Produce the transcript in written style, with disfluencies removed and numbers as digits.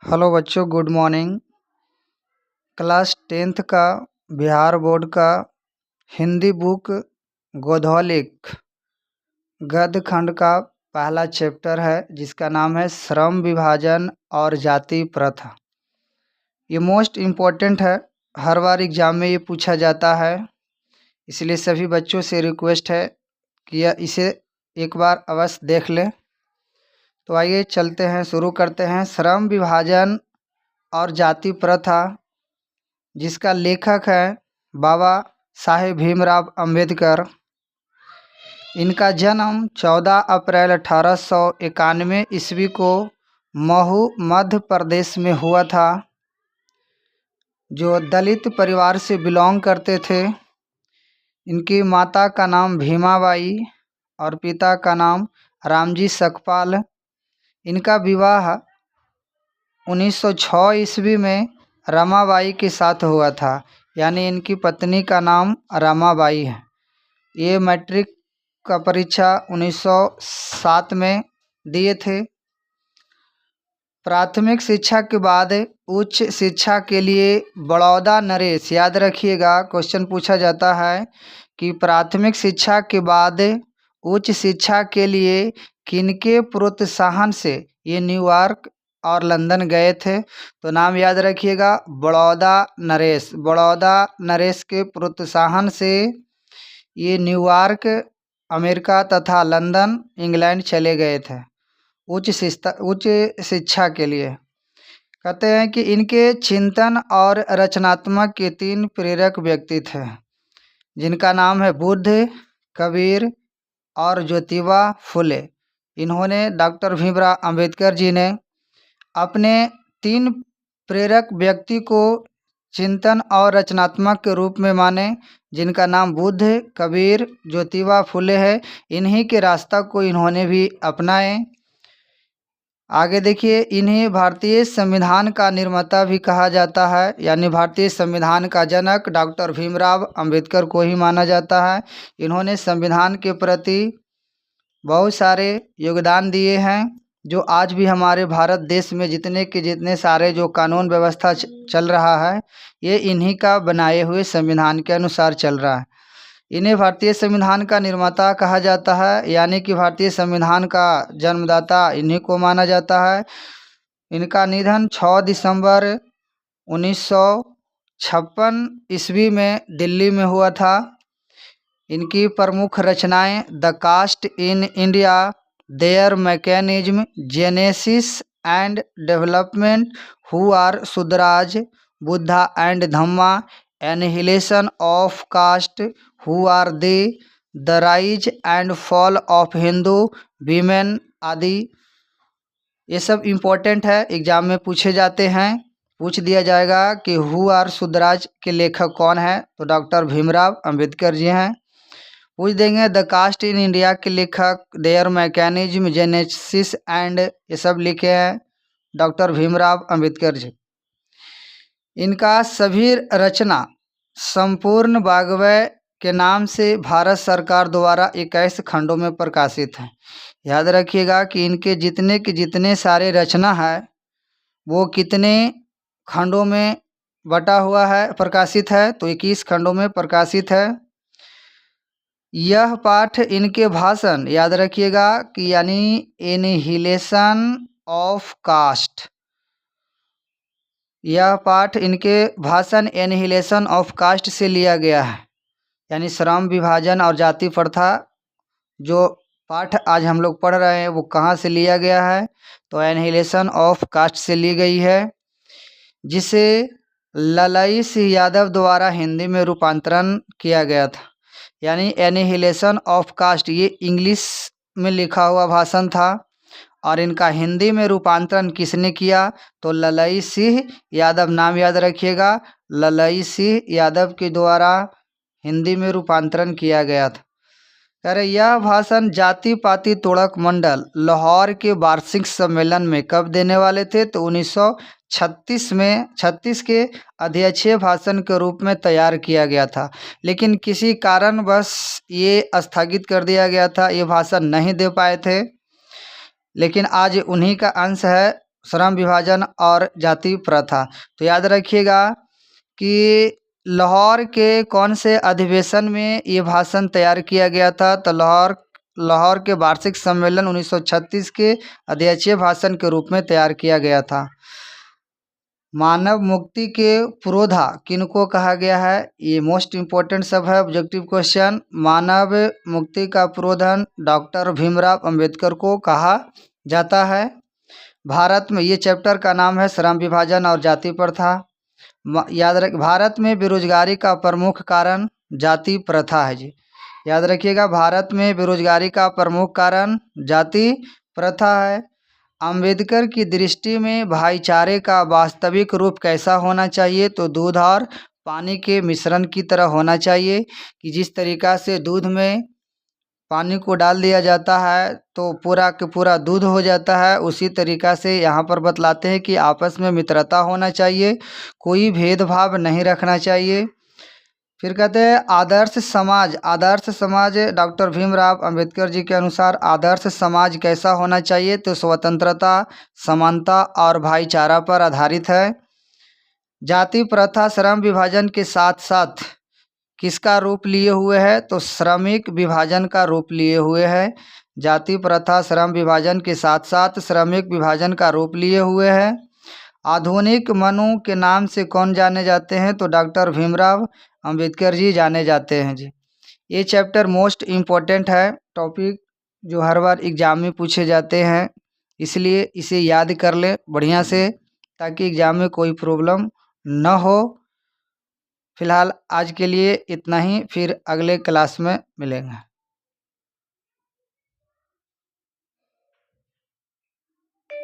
Hello बच्चों, good morning. Class 10th का Bihar board का हिंदी बुक गोधौलिक गद्य खंड का पहला चैप्टर है, जिसका नाम है श्रम विभाजन और जाति प्रथा। ये मोस्ट इम्पोर्टेंट है, हर बार एग्जाम में ये पूछा जाता है, इसलिए सभी बच्चों से रिक्वेस्ट है कि इसे एक बार अवश्य देख लें। तो आइए चलते हैं, शुरू करते हैं। श्रम विभाजन और जाति प्रथा, जिसका लेखक है बाबा साहेब भीमराव अंबेडकर। इनका जन्म 14 अप्रैल 1891 ईस्वी को महू मध्य प्रदेश में हुआ था। जो दलित परिवार से बिलोंग करते थे। इनकी माता का नाम भीमाबाई और पिता का नाम रामजी सकपाल। इनका विवाह 1906 ईस्वी में रमाबाई के साथ हुआ था, यानी इनकी पत्नी का नाम रमाबाई है। ये मैट्रिक का परीक्षा 1907 में दिए थे। प्राथमिक शिक्षा के बाद उच्च शिक्षा के लिए बड़ौदा नरेश, याद रखिएगा, क्वेश्चन पूछा जाता है कि प्राथमिक शिक्षा के बाद उच्च शिक्षा के लिए किनके प्रोत्साहन से ये न्यूयॉर्क और लंदन गए थे। तो नाम याद रखिएगा, बड़ौदा नरेश। बड़ौदा नरेश के प्रोत्साहन से ये न्यूयॉर्क अमेरिका तथा लंदन इंग्लैंड चले गए थे उच्च शिक्षा के लिए। कहते हैं कि इनके चिंतन और रचनात्मक के 3 प्रेरक व्यक्ति थे, जिनका नाम है बुद्ध, कबीर और ज्योतिबा फुले। इन्होंने डॉक्टर भीमराव अंबेडकर जी ने अपने 3 प्रेरक व्यक्ति को चिंतन और रचनात्मक के रूप में माने, जिनका नाम बुद्ध, कबीर, ज्योतिबा फुले है। इन्हीं के रास्ता को इन्होंने भी अपनाए। आगे देखिए, इन्हें भारतीय संविधान का निर्माता भी कहा जाता है, यानी भारतीय संविधान का जनक डॉक्टर भीमराव अंबेडकर को ही माना जाता है। इन्होंने संविधान के प्रति बहुत सारे योगदान दिए हैं, जो आज भी हमारे भारत देश में जितने सारे जो कानून व्यवस्था चल रहा है, ये इन्हीं का बनाए हुए संविधान के अनुसार चल रहा है। इन्हें भारतीय संविधान का निर्माता कहा जाता है, यानी कि भारतीय संविधान का जन्मदाता इन्हीं को माना जाता है। इनका निधन 6 दिसंबर 1956 ईस्वी में दिल्ली में हुआ था। इनकी प्रमुख रचनाएं the caste in India, their mechanism, genesis and development, who are Shudras, Buddha and Dhamma, annihilation of caste, who are they, the rise and fall of Hindu women आदि। ये सब इम्पोर्टेंट है, एग्जाम में पूछे जाते हैं। पूछ दिया जाएगा कि हु आर शुद्राज के लेखक कौन है, तो डॉक्टर भीमराव अंबेडकर जी हैं। पूछ देंगे द कास्ट इन इंडिया के लेखक, देयर मैकेनिज्म, जेनेसिस एंड, ये सब लिखे हैं डॉक्टर भीमराव अंबेडकर जी। इनका सभी रचना संपूर्ण वाग्मय के नाम से भारत सरकार द्वारा 21 खंडों में प्रकाशित है। याद रखिएगा कि इनके जितने सारे रचना है, वो कितने खंडों में बटा हुआ है, प्रकाशित है, तो 21 खंडों में प्रकाशित है। यह पाठ इनके भाषण, याद रखिएगा कि यानी एनिहिलेशन ऑफ कास्ट, यह पाठ इनके भाषण एनिहिलेशन ऑफ कास्ट से लिया गया है, यानी श्रम विभाजन और जाति प्रथा जो पाठ आज हम लोग पढ़ रहे हैं, वो कहाँ से लिया गया है, तो एनिहिलेशन ऑफ कास्ट से ली गई है, जिसे ललई सिंह यादव द्वारा हिंदी में रूपांतरण किया गया था। यानी एनिहिलेशन ऑफ कास्ट, ये इंग्लिश में लिखा हुआ भाषण था, और इनका हिंदी में रूपांतरण किसने किया, तो ललई सिंह यादव, नाम याद रखिएगा, ललई सिंह यादव के द्वारा हिंदी में रूपांतरण किया गया था। अरे यह भाषण जाति पाति तोड़क मंडल लाहौर के वार्षिक सम्मेलन में कब देने वाले थे, तो 1936 में 36 के अध्यक्षीय भाषण के रूप में तैयार किया गया था, लेकिन किसी कारणवश ये स्थगित कर दिया गया था, ये भाषण नहीं दे पाए थे। लेकिन आज उन्हीं का अंश है श्रम विभाजन और जाति प्रथा। तो याद रखिएगा कि लाहौर के कौन से अधिवेशन में ये भाषण तैयार किया गया था। तो लाहौर के वार्षिक सम्मेलन 1936 के अध्यक्षीय भाषण के रूप में तैयार किया गया था। मानव मुक्ति के पुरोधा किनको कहा गया है? ये मोस्ट इम्पोर्टेंट सब है ऑब्जेक्टिव क्वेश्चन। मानव मुक्ति का पुरोधन डॉक्टर भीमराव अंबेडकर को कहा जाता है। भारत में, ये चैप्टर का नाम है श्रम विभाजन और जाति प्रथा। याद रख, भारत में बेरोजगारी का प्रमुख कारण जाति प्रथा है जी। याद रखिएगा, भारत में बेरोजगारी का प्रमुख कारण जाति प्रथा है। अंबेडकर की दृष्टि में भाईचारे का वास्तविक रूप कैसा होना चाहिए? तो दूध और पानी के मिश्रण की तरह होना चाहिए, कि जिस तरीक़ा से दूध में पानी को डाल दिया जाता है तो पूरा के पूरा दूध हो जाता है, उसी तरीक़ा से यहाँ पर बतलाते हैं कि आपस में मित्रता होना चाहिए, कोई भेदभाव नहीं रखना चाहिए। फिर कहते हैं आदर्श समाज। आदर्श समाज डॉक्टर भीमराव अंबेडकर जी के अनुसार आदर्श समाज कैसा होना चाहिए? तो स्वतंत्रता, समानता और भाईचारा पर आधारित है। जाति प्रथा श्रम विभाजन के साथ साथ किसका रूप लिए हुए है? तो श्रमिक विभाजन का रूप लिए हुए है। जाति प्रथा श्रम विभाजन के साथ साथ श्रमिक विभाजन का रूप लिए हुए है। आधुनिक मनु के नाम से कौन जाने जाते हैं? तो डॉक्टर भीमराव अंबेडकर जी जाने जाते हैं जी। ये चैप्टर मोस्ट इम्पोर्टेंट है, टॉपिक जो हर बार एग्जाम में पूछे जाते हैं, इसलिए इसे याद कर लें बढ़िया से, ताकि एग्जाम में कोई प्रॉब्लम न हो। फिलहाल आज के लिए इतना ही, फिर अगले क्लास में मिलेंगे।